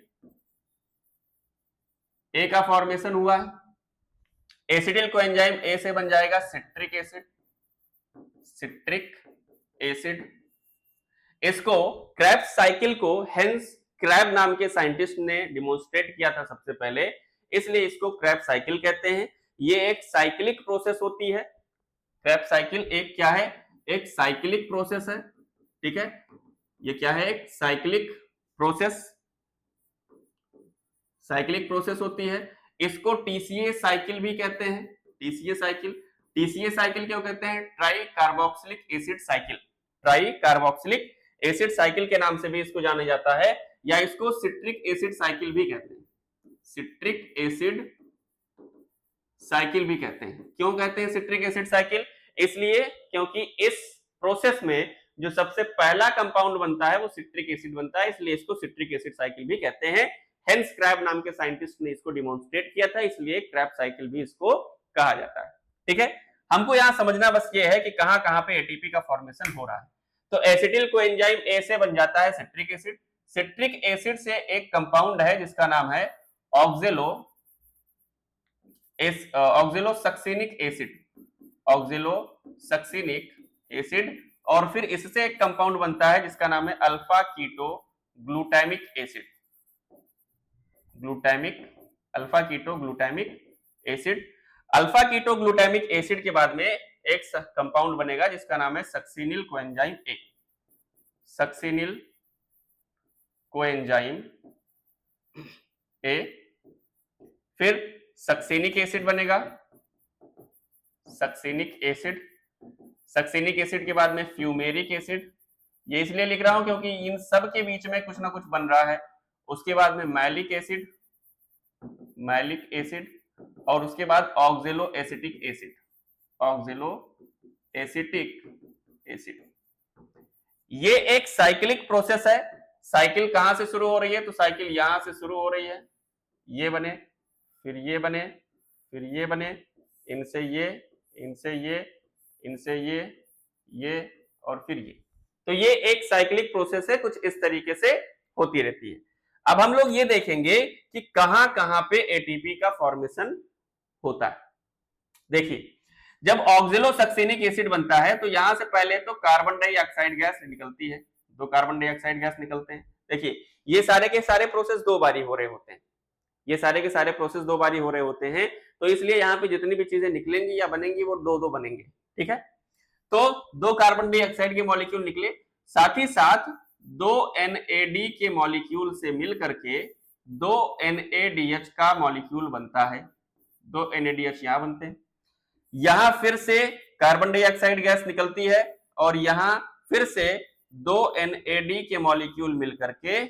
ए का फॉर्मेशन हुआ है। एसिटिल कोएंजाइम ए से बन जाएगा सिट्रिक एसिड, सिट्रिक एसिड। इसको क्रेब्स साइकिल को हेंस क्रैब नाम के साइंटिस्ट ने डिमोन्स्ट्रेट किया था सबसे पहले, इसलिए इसको क्रेब्स साइकिल कहते हैं। ये एक साइक्लिक प्रोसेस होती है। क्रेब्स साइकिल एक क्या है, एक साइक्लिक प्रोसेस है। ठीक है, ये क्या है, एक साइक्लिक प्रोसेस, साइक्लिक प्रोसेस होती है। इसको TCA साइकिल भी कहते हैं, TCA साइकिल। TCA साइकिल क्यों कहते हैं, try carboxylic acid cycle, tricarboxylic acid cycle के नाम से भी इसको जाना जाता है, या इसको सिट्रिक एसिड साइकिल भी कहते हैं, सिट्रिक एसिड साइकिल भी कहते हैं। क्यों कहते हैं सिट्रिक एसिड साइकिल, इसलिए क्योंकि इस प्रोसेस में जो सबसे पहला कंपाउंड बनता है वो सिट्रिक एसिड बनता है, इसलिए इसको सिट्रिक एसिड साइकिल भी कहते हैं। हेंस क्रैब नाम के साइंटिस्ट ने इसको डिमोन्स्ट्रेट किया था, इसलिए क्रैब साइकिल भी इसको कहा जाता है। ठीक है, हमको यहां समझना बस ये है कि कहां कहां पे एटीपी का फॉर्मेशन हो रहा है। तो एसिटिल कोएंजाइम ए से बन जाता है सिट्रिक एसिड। सिट्रिक एसिड से एक कंपाउंड है जिसका नाम है ऑक्जेलोसक्सिनिक एसिड, ऑक्जेलोसक्सिनिक एसिड, और फिर इससे एक कंपाउंड बनता है जिसका नाम है alpha keto glutamic acid, glutamic, alpha keto glutamic acid. Alpha keto glutamic acid के बाद में एक कंपाउंड बनेगा जिसका नाम है succinyl coenzyme A, succinyl coenzyme A. फिर सक्सिनिक एसिड बनेगा, सक्सिनिक एसिड। सक्सिनिक एसिड के बाद में फ्यूमेरिक एसिड, ये इसलिए लिख रहा हूं क्योंकि इन सब के बीच में कुछ ना कुछ बन रहा है। उसके बाद में मैलिक एसिड, मैलिक एसिड, और उसके बाद ऑक्जेलो एसिटिक एसिड, ऑक्जेलो एसिटिक एसिड। ये एक साइक्लिक प्रोसेस है। साइकिल कहां से शुरू हो रही है, तो साइकिल यहां से शुरू हो रही है, ये बने, फिर ये बने, फिर ये बने, इनसे ये, इनसे ये, इनसे ये और फिर ये। तो ये एक साइक्लिक प्रोसेस है, कुछ इस तरीके से होती रहती है। अब हम लोग ये देखेंगे कि कहां कहां पे एटीपी का फॉर्मेशन होता है। देखिए, जब ऑक्सिलोसक्सेनिक एसिड बनता है तो यहां से पहले तो कार्बन डाइऑक्साइड गैस निकलती है, 2 कार्बन डाइऑक्साइड गैस निकलते हैं। देखिए, ये सारे के सारे प्रोसेस 2 बारी हो रहे होते हैं, ये सारे के सारे प्रोसेस 2 बारी हो रहे होते हैं, तो इसलिए यहाँ पे जितनी भी चीजें निकलेंगी या बनेंगी वो 2-2 बनेंगे। ठीक है, तो 2 कार्बन डाइऑक्साइड के मॉलिक्यूल निकले, साथ ही साथ 2 NAD के मॉलिक्यूल से मिल करके 2 NADH का मॉलिक्यूल बनता है, 2 NADH यहां बनते हैं। यहां फिर से कार्बन डाइऑक्साइड गैस निकलती है और यहां फिर से 2 NAD के मॉलिक्यूल मिलकर के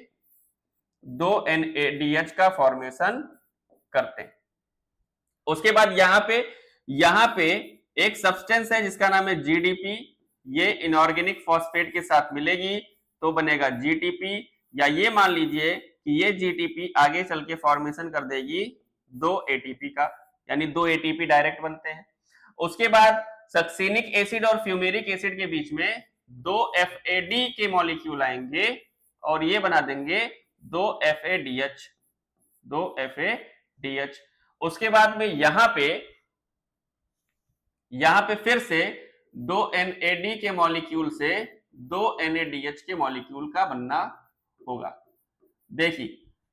2 NADH का फॉर्मेशन करते हैं। उसके बाद यहां पे एक सब्सटेंस है जिसका नाम है GDP, ये इनऑर्गेनिक फॉस्फेट के साथ मिलेगी तो बनेगा GTP, या ये मान लीजिए कि ये GTP आगे चल के फॉर्मेशन कर देगी 2 ATP का, यानी 2 ATP डायरेक्ट बनते हैं। उसके बाद सक्सेनिक एसिड और फ्यूमेरिक एसिड के बीच में 2 FAD के मॉलिक्यूल आएंगे और ये बना देंगे 2 FADH, 2 FADH। उसके बाद में यहां पे फिर से 2 NAD के मॉलिक्यूल से 2 NADH के मॉलिक्यूल का बनना होगा। देखिए,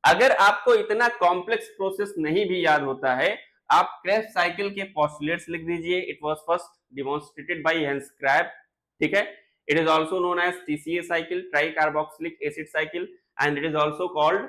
अगर आपको इतना कॉम्प्लेक्स प्रोसेस नहीं भी याद होता है, आप क्रेब्स साइकिल के पोस्टुलेट्स लिख दीजिए। It was first demonstrated by Hans Kreb, ठीक है। It is also known as TCA cycle, tricarboxylic acid cycle, and it is also called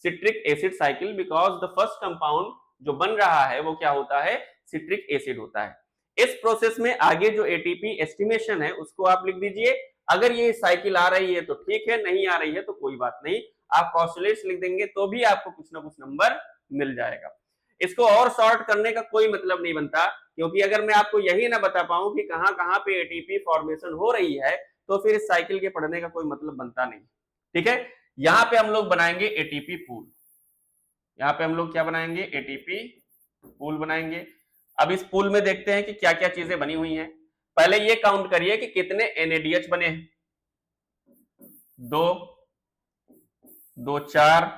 citric acid cycle because the first compound जो बन रहा है वो क्या होता है, सिट्रिक एसिड होता है। इस प्रोसेस में आगे जो ATP एस्टिमेशन है उसको आप लिख दीजिए। अगर ये साइकिल आ रही है तो ठीक है, नहीं आ रही है तो कोई बात नहीं, आप पोस्टुलेट्स लिख देंगे तो भी आपको कुछ ना कुछ नंबर मिल जाएगा। इसको और शॉर्ट करने का कोई मतलब नहीं बनता, क्योंकि अगर मैं आपको यही ना बता पाऊं कि कहां कहां पे ATP फॉर्मेशन हो रही है तो फिर इस साइकिल के पढ़ने का कोई मतलब बनता नहीं। ठीक है, यहां पे हम लोग बनाएंगे ATP पूल, यहां पे हम लोग क्या बनाएंगे, ATP पूल बनाएंगे। अब इस पूल में देखते हैं कि क्या क्या चीजें बनी हुई हैं। पहले ये काउंट करिए कि कितने NADH बने हैं, 2, 2 4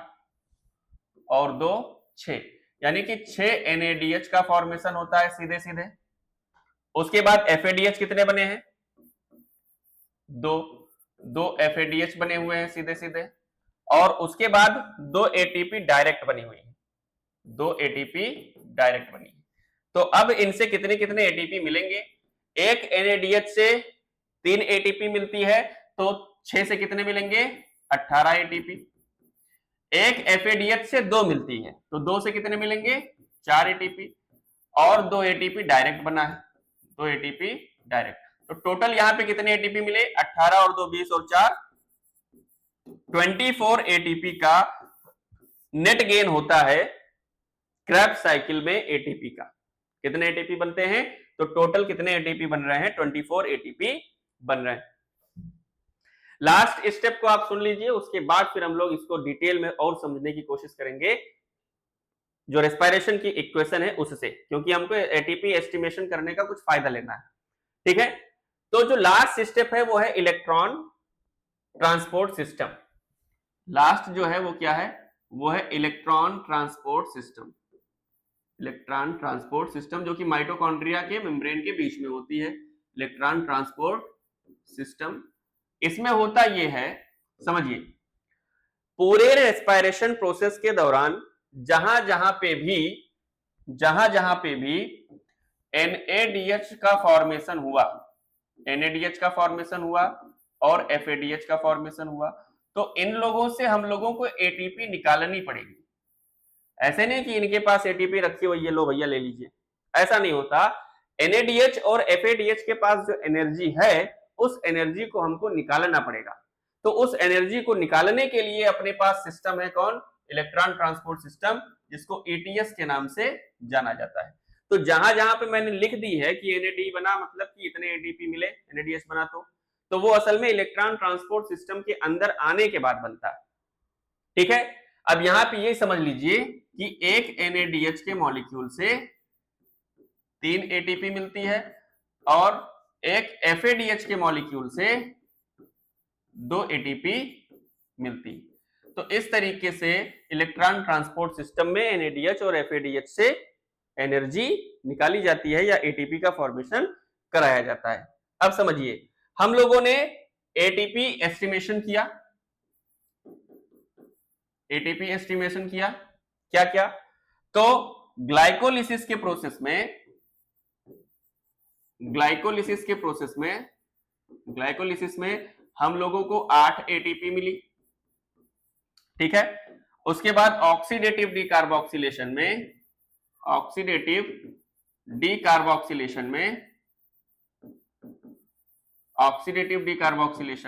और 2 6, यानी कि 6 NADH का फॉर्मेशन होता है सीधे सीधे। उसके बाद FADH कितने बने हैं, 2 FADH बने हुए हैं सीधे सीधे, और उसके बाद 2 ATP डायरेक्ट बनी हुई है, 2 ATP डायरेक्ट बनी है। तो अब इनसे कितने कितने ATP मिलेंगे, एक NADH से 3 ATP मिलती है तो 6 से कितने मिलेंगे, 18 ATP। एक FADH से 2 मिलती है तो 2 से कितने मिलेंगे, 4 ATP, और 2 ATP डायरेक्ट बना है, 2 ATP डायरेक्ट। तो टोटल यहां पे कितने ATP मिले, 18 और 2 20 और 4 24 ATP का नेट गेन होता है क्रेब्स साइकिल में ATP का। कितने ATP बनते हैं, तो टोटल कितने ATP बन रहे हैं, 24 ATP बन रहे हैं। लास्ट स्टेप को आप सुन लीजिए, उसके बाद फिर हम लोग इसको डिटेल में और समझने की कोशिश करेंगे, जो रेस्पिरेशन की इक्वेशन है उससे, क्योंकि हमको ATP एस्टिमेशन करने का कुछ फायदा लेना है। ठीक है, तो जो लास्ट स्टेप है वो है इलेक्ट्रॉन ट्रांसपोर्ट सिस्टम। लास्ट जो है वो क्या है, वो है electron transport system. Electron transport system जो कि माइटोकॉन्ड्रिया के मेम्ब्रेन के बीच में होती है, इलेक्ट्रॉन ट्रांसपोर्ट सिस्टम। इसमें होता ये है, समझिए, पूरे रेस्पिरेशन प्रोसेस के दौरान जहां जहां पे भी NADH का फॉर्मेशन हुआ, NADH का फॉर्मेशन हुआ और FADH का फॉर्मेशन हुआ, तो इन लोगों से हम लोगों को ATP निकालनी पड़ेगी। ऐसे नहीं कि इनके पास ATP रखी हुई है, लो भैया ले लीजिए, ऐसा नहीं होता। NADH और FADH के पास जो एनर्जी है उस एनर्जी को हमको निकालना पड़ेगा। तो उस एनर्जी को निकालने के लिए अपने पास सिस्टम है कौन, इलेक्ट्रॉन ट्रांसपोर्ट सिस्टम, जिसको ETS के नाम से जाना जाता है। तो जहां जहां पे मैंने लिख दी है कि NAD बना मतलब कि इतने ATP मिले, NADH बना तो वो असल में इलेक्ट्रॉन ट्रांसपोर्ट सिस्टम के अंदर आने के बाद बनता है। ठीक है, अब यहां पे ये समझ लीजिए कि एक NADH के मॉलिक्यूल से 3 एटीपी मिलती है और एक FADH के मॉलिक्यूल से 2 एटीपी मिलती है। तो इस तरीके से इलेक्ट्रॉन ट्रांसपोर्ट सिस्टम में NADH और FADH से एनर्जी निकाली जाती है या एटीपी का फॉर्मेशन कराया जाता है। अब समझिए, हम लोगों ने एटीपी एस्टिमेशन किया, एटीपी एस्टिमेशन किया, क्या क्या? तो ग्लाइकोलिसिस के प्रोसेस में, ग्लाइकोलिसिस में हम लोगों को 8 एटीपी मिली, ठीक है। उसके बाद ऑक्सीडेटिव डीकार्बोक्सिलेशन में, ऑक्सीडेटिव डीकार्बोक्सिलेशन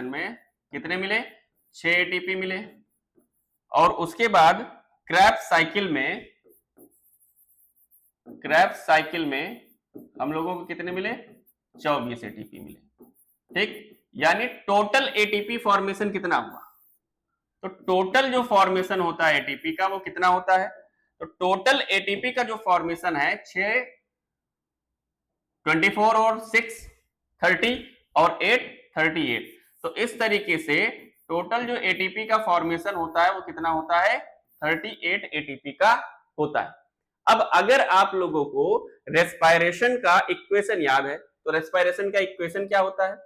में कितने मिले? 6 एटीपी मिले। और उसके बाद क्रेब्स साइकिल में हम लोगों को कितने मिले? 24 एटीपी मिले, ठीक। यानी टोटल एटीपी फॉर्मेशन कितना हुआ? तो टोटल जो फॉर्मेशन होता है एटीपी का वो कितना होता है? तो टोटल एटीपी का जो फॉर्मेशन है 6, 24 और 6 30 और 8 38। तो इस तरीके से टोटल जो एटीपी का फॉर्मेशन होता है वो कितना होता है? 38 एटीपी का होता है। अब अगर आप लोगों को रेस्पायरेशन का इक्वेशन याद है तो रेस्पायरेशन का इक्वेशन क्या होता है?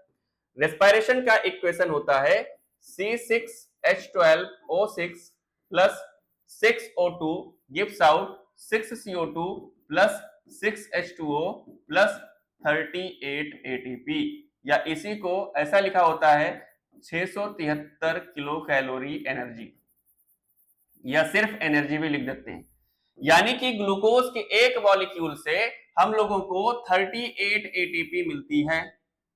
रेस्पायरेशन का इक्वेशन होता है C6H12O6 plus 6O2 gives out 6CO2 plus 6H2O plus 38 ATP, या इसी को ऐसा लिखा होता है 673 किलो कैलोरी एनर्जी, या सिर्फ एनर्जी भी लिख देते हैं। यानी कि ग्लूकोज के एक मॉलिक्यूल से हम लोगों को 38 एटीपी मिलती है।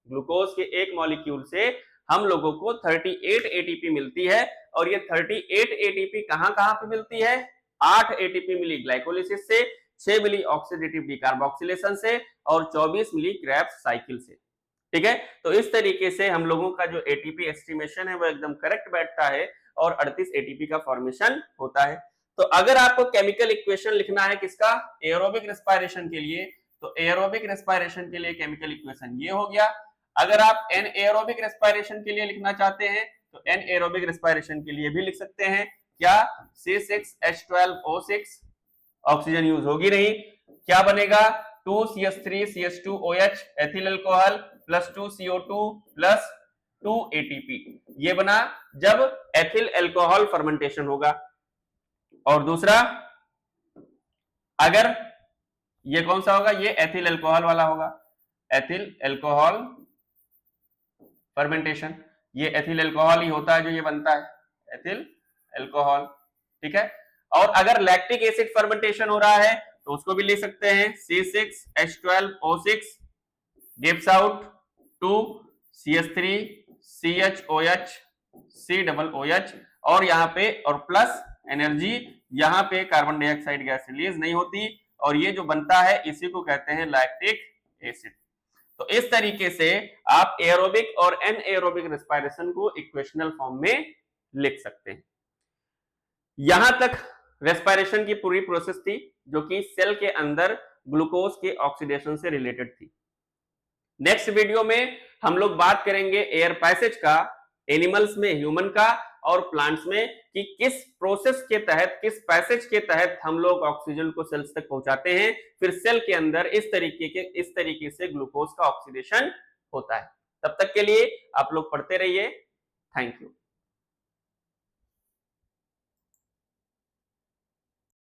ग्लूकोज के एक मॉलिक्यूल से हम लोगों को 38 एटीपी मिलती है। और ये 38 एटीपी कहां कहां पे मिलती है? 8 एटीपी मिली ग्लाइकोलिसिस से, 6 मिली ऑक्सीडेटिव डीकार्बोक्सिलेशन से और 24 मिली क्रेब्स साइकिल से, ठीक है। तो इस तरीके से हम लोगों का जो एटीपी एस्टिमेशन है वो एकदम करेक्ट बैठता है और 38 एटीपी का फॉर्मेशन होता है। तो अगर आपको केमिकल इक्वेशन लिखना है किसका? एरोबिक रेस्पायरेशन के लिए, तो एरोबिक रेस्पायरेशन के लिए केमिकल इक्वेशन ये हो गया। अगर आप एनएरोबिक रेस्पायरेशन के लिए लिखना चाहते हैं तो एनएरोबिक रेस्पायरेशन के लिए भी लिख सकते हैं, क्या? C6H12O6, ऑक्सीजन यूज होगी नहीं, क्या बनेगा? 2CH3CH2OH ethyl alcohol plus 2CO2 plus 2 ATP, ये बना जब एथिल अल्कोहल फर्मेंटेशन होगा। और दूसरा, अगर ये कौन सा होगा? ये एथिल अल्कोहल वाला होगा, एथिल अल्कोहल फर्मेंटेशन। ये एथिल अल्कोहल ही होता है जो ये बनता है, एथिल अल्कोहल, ठीक है। और अगर लैक्टिक एसिड फर्मेंटेशन हो रहा है तो उसको भी ले सकते हैं, C6H12O6 gives out 2CH3CHOH COOH, और यहाँ पे और प्लस एनर्जी, यहाँ पे कार्बन डाइऑक्साइड गैस रिलीज नहीं होती और ये जो बनता है इसी को कहते हैं लैक्टिक एसिड। तो इस तरीके से आप एरोबिक और एनएरोबिक रेस्पायरेशन को इक्वेशनल फॉर्म में लिख सकते हैं। यहां तक रेस्पायरेशन की पूरी प्रोसेस थी जो कि सेल के अंदर ग्लूकोज के ऑक्सीडेशन से रिलेटेड थी। नेक्स्ट वीडियो में हम लोग बात करेंगे एयर पैसेज का, एनिमल्स में, ह्यूमन का और प्लांट्स में, कि किस प्रोसेस के तहत, किस पैसेज के तहत हम लोग ऑक्सीजन को सेल्स तक पहुंचाते हैं, फिर सेल के अंदर इस तरीके से ग्लूकोज का ऑक्सीडेशन होता है। तब तक के लिए आप लोग पढ़ते रहिए। Thank you.